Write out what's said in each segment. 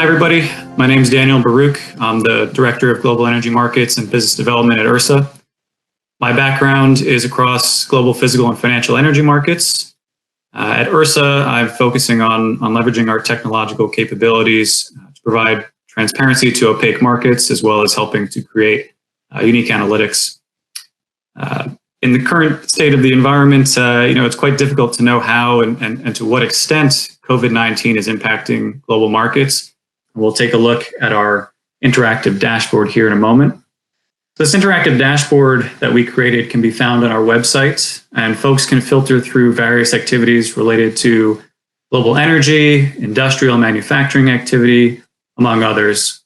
Hi, everybody. My name is Daniel Baruch. I'm the Director of Global Energy Markets and Business Development at Ursa. My background is across global physical and financial energy markets. At Ursa, I'm focusing on leveraging our technological capabilities to provide transparency to opaque markets, as well as helping to create unique analytics. In the current state of the environment, it's quite difficult to know how and to what extent COVID-19 is impacting global markets. We'll take a look at our interactive dashboard here in a moment. This interactive dashboard that we created can be found on our website, and folks can filter through various activities related to global energy, industrial manufacturing activity, among others.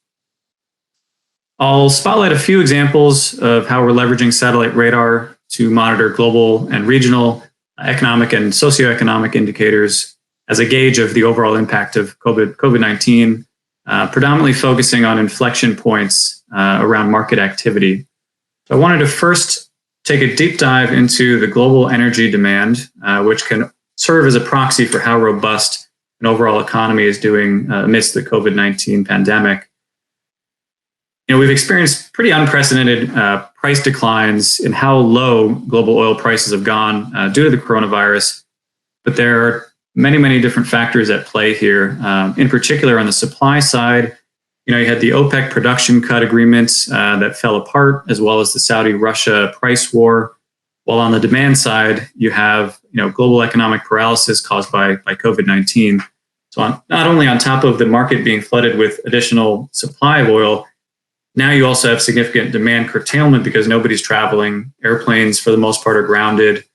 I'll spotlight a few examples of how we're leveraging satellite radar to monitor global and regional economic and socioeconomic indicators as a gauge of the overall impact of COVID-19, predominantly focusing on inflection points around market activity. So I wanted to first take a deep dive into the global energy demand, which can serve as a proxy for how robust an overall economy is doing amidst the COVID-19 pandemic. We've experienced pretty unprecedented price declines in how low global oil prices have gone due to the coronavirus, but there are many different factors at play here. In particular, on the supply side, you had the OPEC production cut agreements that fell apart, as well as the Saudi-Russia price war. While on the demand side, you have global economic paralysis caused by COVID-19. So not only on top of the market being flooded with additional supply of oil, now you also have significant demand curtailment because nobody's traveling. Airplanes, for the most part, are grounded.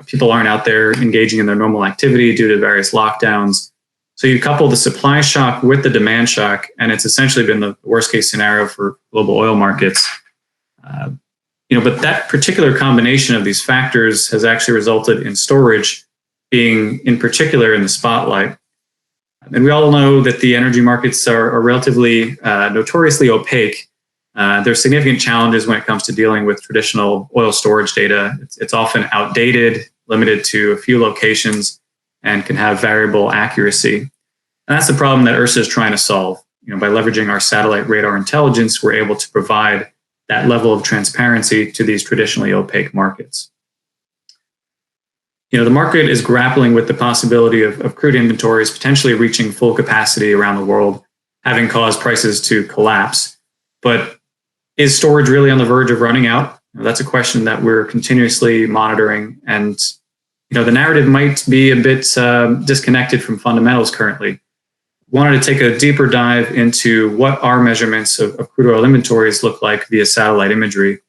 People aren't out there engaging in their normal activity due to various lockdowns. So you couple the supply shock with the demand shock, and it's essentially been the worst case scenario for global oil markets. But that particular combination of these factors has actually resulted in storage being, in particular, in the spotlight. And we all know that the energy markets are relatively notoriously opaque. There's significant challenges when it comes to dealing with traditional oil storage data. It's often outdated, limited to a few locations, and can have variable accuracy. And that's the problem that Ursa is trying to solve. By leveraging our satellite radar intelligence, we're able to provide that level of transparency to these traditionally opaque markets. The market is grappling with the possibility of crude inventories potentially reaching full capacity around the world, having caused prices to collapse. But is storage really on the verge of running out? That's a question that we're continuously monitoring. And the narrative might be a bit disconnected from fundamentals currently. Wanted to take a deeper dive into what our measurements of crude oil inventories look like via satellite imagery.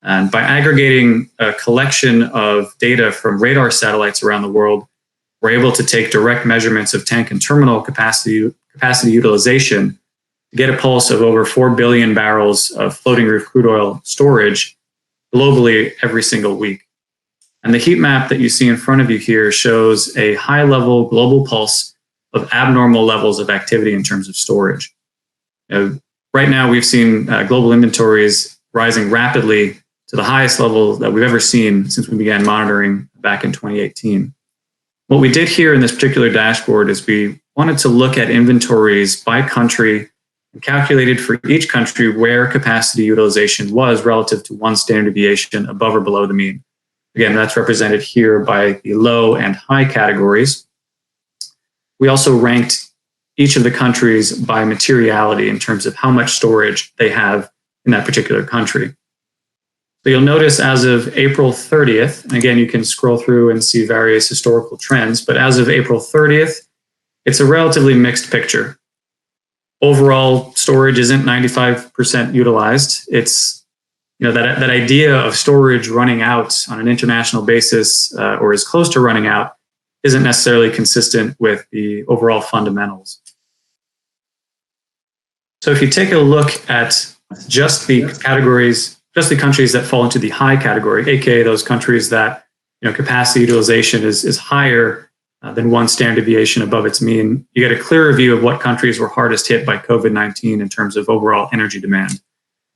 And by aggregating a collection of data from radar satellites around the world, we're able to take direct measurements of tank and terminal capacity utilization to get a pulse of over 4 billion barrels of floating roof crude oil storage globally every single week. And the heat map that you see in front of you here shows a high-level global pulse of abnormal levels of activity in terms of storage. Right now, we've seen global inventories rising rapidly to the highest level that we've ever seen since we began monitoring back in 2018. What we did here in this particular dashboard is we wanted to look at inventories by country and calculated for each country where capacity utilization was relative to one standard deviation above or below the mean. Again, that's represented here by the low and high categories. We also ranked each of the countries by materiality in terms of how much storage they have in that particular country. So you'll notice as of April 30th, and again, you can scroll through and see various historical trends, but as of April 30th, it's a relatively mixed picture. Overall, storage isn't 95% utilized. It's that idea of storage running out on an international basis or is close to running out isn't necessarily consistent with the overall fundamentals. So if you take a look at just the categories, just the countries that fall into the high category, aka those countries that capacity utilization is higher than one standard deviation above its mean, you get a clearer view of what countries were hardest hit by COVID-19 in terms of overall energy demand.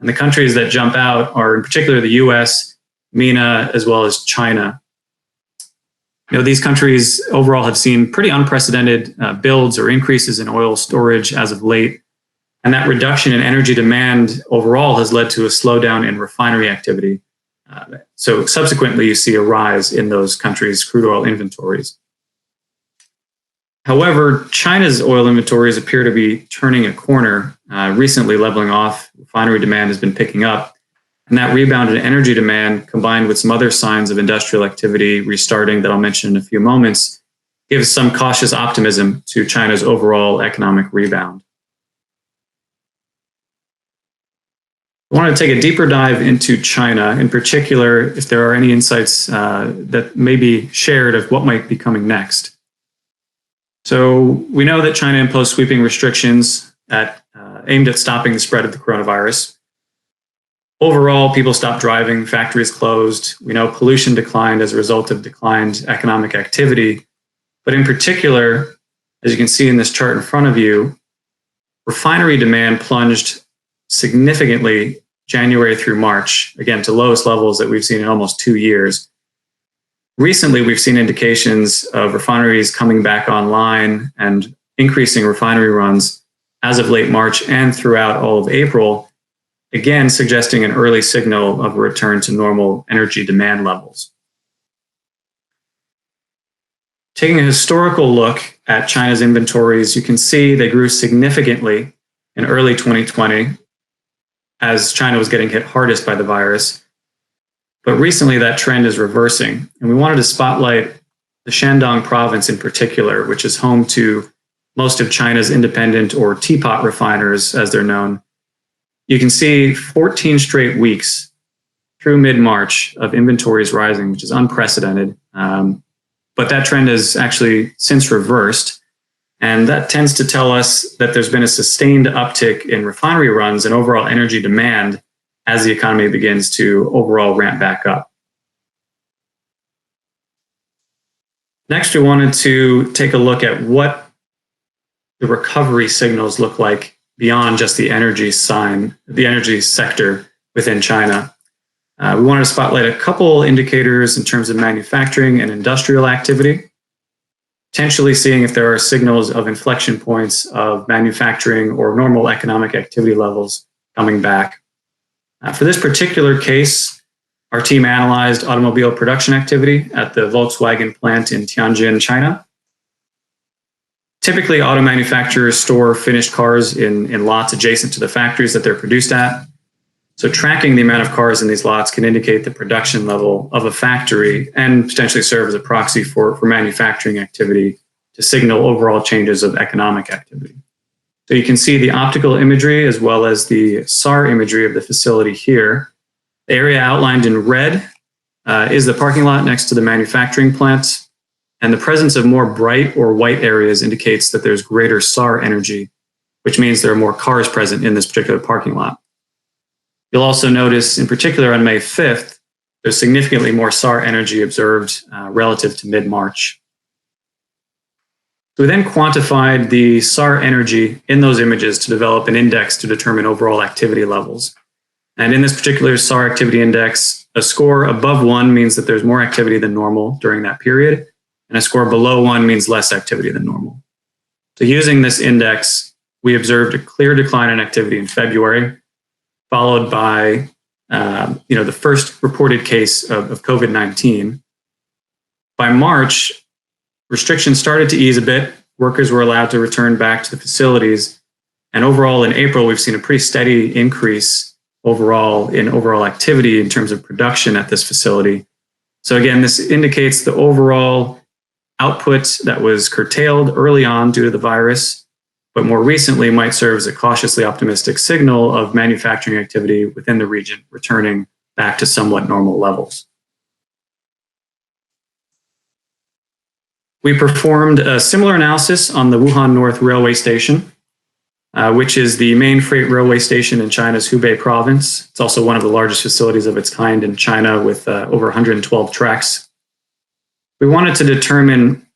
And the countries that jump out are in particular the US, MENA, as well as China. These countries overall have seen pretty unprecedented builds or increases in oil storage as of late. And that reduction in energy demand overall has led to a slowdown in refinery activity. So subsequently, you see a rise in those countries' crude oil inventories. However, China's oil inventories appear to be turning a corner, recently leveling off. Refinery demand has been picking up. And that rebound in energy demand, combined with some other signs of industrial activity restarting that I'll mention in a few moments, gives some cautious optimism to China's overall economic rebound. I want to take a deeper dive into China, in particular, if there are any insights that may be shared of what might be coming next. So we know that China imposed sweeping restrictions aimed at stopping the spread of the coronavirus. Overall, people stopped driving, factories closed. We know pollution declined as a result of declined economic activity. But in particular, as you can see in this chart in front of you, refinery demand plunged significantly January through March, again, to lowest levels that we've seen in almost 2 years. Recently, we've seen indications of refineries coming back online and increasing refinery runs as of late March and throughout all of April, again, suggesting an early signal of a return to normal energy demand levels. Taking a historical look at China's inventories, you can see they grew significantly in early 2020 as China was getting hit hardest by the virus. But recently that trend is reversing. And we wanted to spotlight the Shandong province in particular, which is home to most of China's independent or teapot refiners, as they're known. You can see 14 straight weeks through mid-March of inventories rising, which is unprecedented. But that trend has actually since reversed. And that tends to tell us that there's been a sustained uptick in refinery runs and overall energy demand as the economy begins to overall ramp back up. Next, we wanted to take a look at what the recovery signals look like beyond just the energy sector within China. We wanted to spotlight a couple indicators in terms of manufacturing and industrial activity, potentially seeing if there are signals of inflection points of manufacturing or normal economic activity levels coming back. For this particular case, our team analyzed automobile production activity at the Volkswagen plant in Tianjin, China. Typically, auto manufacturers store finished cars in lots adjacent to the factories that they're produced at. So tracking the amount of cars in these lots can indicate the production level of a factory and potentially serve as a proxy for manufacturing activity to signal overall changes of economic activity. So you can see the optical imagery as well as the SAR imagery of the facility here. The area outlined in red is the parking lot next to the manufacturing plant, and the presence of more bright or white areas indicates that there's greater SAR energy, which means there are more cars present in this particular parking lot. You'll also notice, in particular on May 5th, there's significantly more SAR energy observed relative to mid-March. So we then quantified the SAR energy in those images to develop an index to determine overall activity levels. And in this particular SAR activity index, a score above 1 means that there's more activity than normal during that period, and a score below 1 means less activity than normal. So using this index, we observed a clear decline in activity in February, followed by the first reported case of COVID-19. By March, restrictions started to ease a bit. Workers were allowed to return back to the facilities. And overall, in April, we've seen a pretty steady increase overall in overall activity in terms of production at this facility. So again, this indicates the overall output that was curtailed early on due to the virus, but more recently might serve as a cautiously optimistic signal of manufacturing activity within the region returning back to somewhat normal levels. We performed a similar analysis on the Wuhan North Railway Station, which is the main freight railway station in China's Hubei province. It's also one of the largest facilities of its kind in China with over 112 tracks. We wanted to determine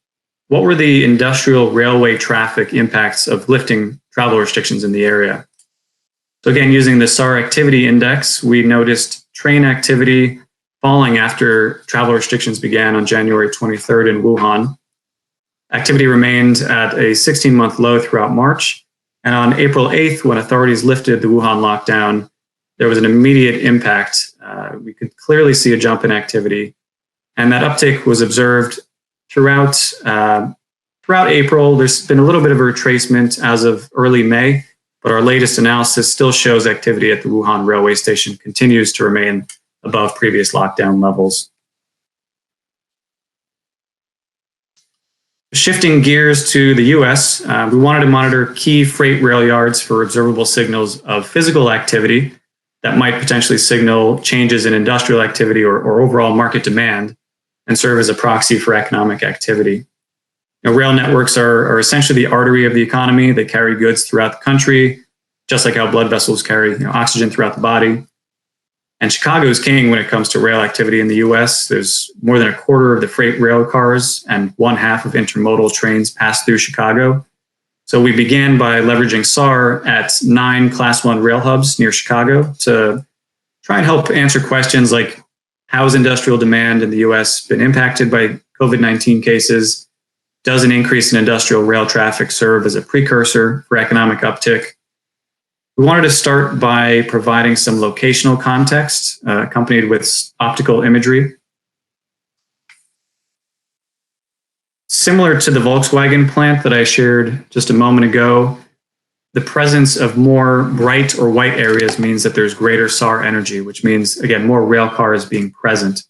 what were the industrial railway traffic impacts of lifting travel restrictions in the area. So again, using the SAR activity index, we noticed train activity falling after travel restrictions began on January 23rd in Wuhan. Activity remained at a 16-month low throughout March, and on April 8th, when authorities lifted the Wuhan lockdown, there was an immediate impact. We could clearly see a jump in activity, and that uptick was observed throughout April. There's been a little bit of a retracement as of early May, but our latest analysis still shows activity at the Wuhan railway station continues to remain above previous lockdown levels. Shifting gears to the US, we wanted to monitor key freight rail yards for observable signals of physical activity that might potentially signal changes in industrial activity or overall market demand and serve as a proxy for economic activity. Rail networks are essentially the artery of the economy. They carry goods throughout the country, just like how blood vessels carry oxygen throughout the body. And Chicago is king when it comes to rail activity in the US. There's more than a quarter of the freight rail cars and 1/2 of intermodal trains pass through Chicago. So we began by leveraging SAR at 9 Class 1 rail hubs near Chicago to try and help answer questions like, how has industrial demand in the US been impacted by COVID-19 cases? Does an increase in industrial rail traffic serve as a precursor for economic uptick? We wanted to start by providing some locational context accompanied with optical imagery. Similar to the Volkswagen plant that I shared just a moment ago, the presence of more bright or white areas means that there's greater SAR energy, which means, again, more rail cars being present.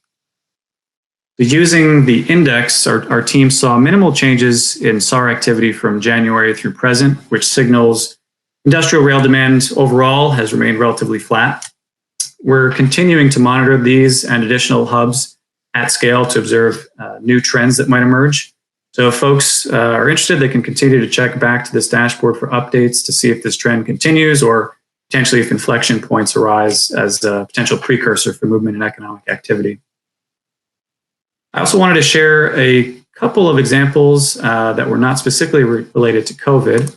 Using the index, our team saw minimal changes in SAR activity from January through present, which signals industrial rail demand overall has remained relatively flat. We're continuing to monitor these and additional hubs at scale to observe new trends that might emerge. So if folks are interested, they can continue to check back to this dashboard for updates to see if this trend continues or potentially if inflection points arise as a potential precursor for movement in economic activity. I also wanted to share a couple of examples that were not specifically related to COVID.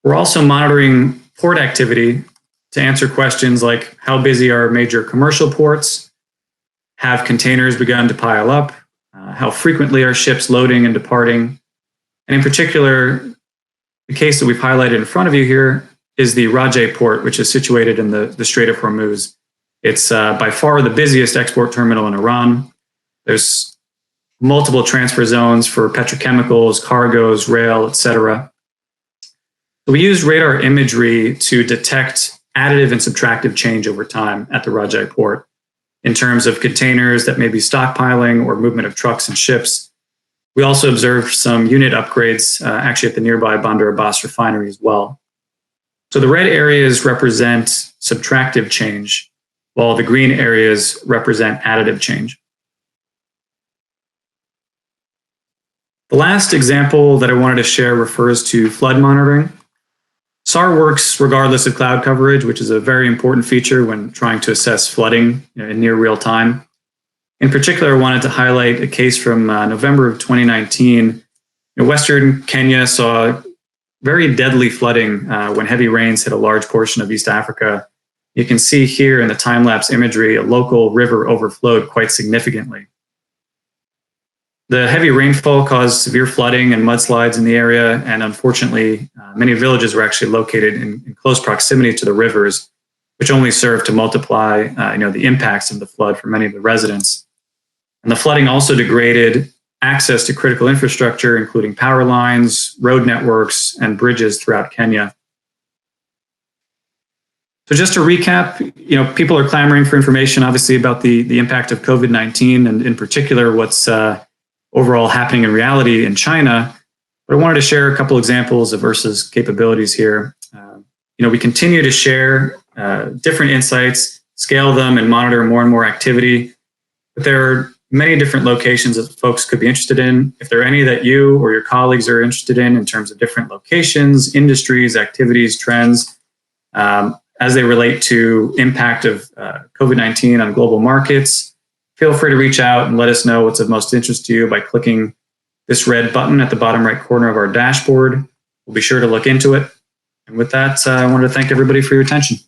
We're also monitoring port activity to answer questions like, how busy are major commercial ports? Have containers begun to pile up? How frequently are ships loading and departing? And in particular, the case that we've highlighted in front of you here is the Rajeh port, which is situated in the Strait of Hormuz. It's by far the busiest export terminal in Iran. There's multiple transfer zones for petrochemicals, cargoes, rail, etc. So we use radar imagery to detect additive and subtractive change over time at the Rajeh port in terms of containers that may be stockpiling or movement of trucks and ships. We also observed some unit upgrades actually at the nearby Bandar Abbas refinery as well. So the red areas represent subtractive change, while the green areas represent additive change. The last example that I wanted to share refers to flood monitoring. SAR works regardless of cloud coverage, which is a very important feature when trying to assess flooding in near real time. In particular, I wanted to highlight a case from November of 2019. Western Kenya saw very deadly flooding when heavy rains hit a large portion of East Africa. You can see here in the time-lapse imagery, a local river overflowed quite significantly. The heavy rainfall caused severe flooding and mudslides in the area, and unfortunately, many villages were actually located in close proximity to the rivers, which only served to multiply the impacts of the flood for many of the residents. And the flooding also degraded access to critical infrastructure, including power lines, road networks, and bridges throughout Kenya. So just to recap, people are clamoring for information, obviously, about the impact of COVID-19 and in particular what's overall happening in reality in China. But I wanted to share a couple examples of Ursa's capabilities here. We continue to share different insights, scale them, and monitor more and more activity. But there are many different locations that folks could be interested in. If there are any that you or your colleagues are interested in terms of different locations, industries, activities, trends, as they relate to impact of COVID-19 on global markets, feel free to reach out and let us know what's of most interest to you by clicking this red button at the bottom right corner of our dashboard. We'll be sure to look into it. And with that, I want to thank everybody for your attention.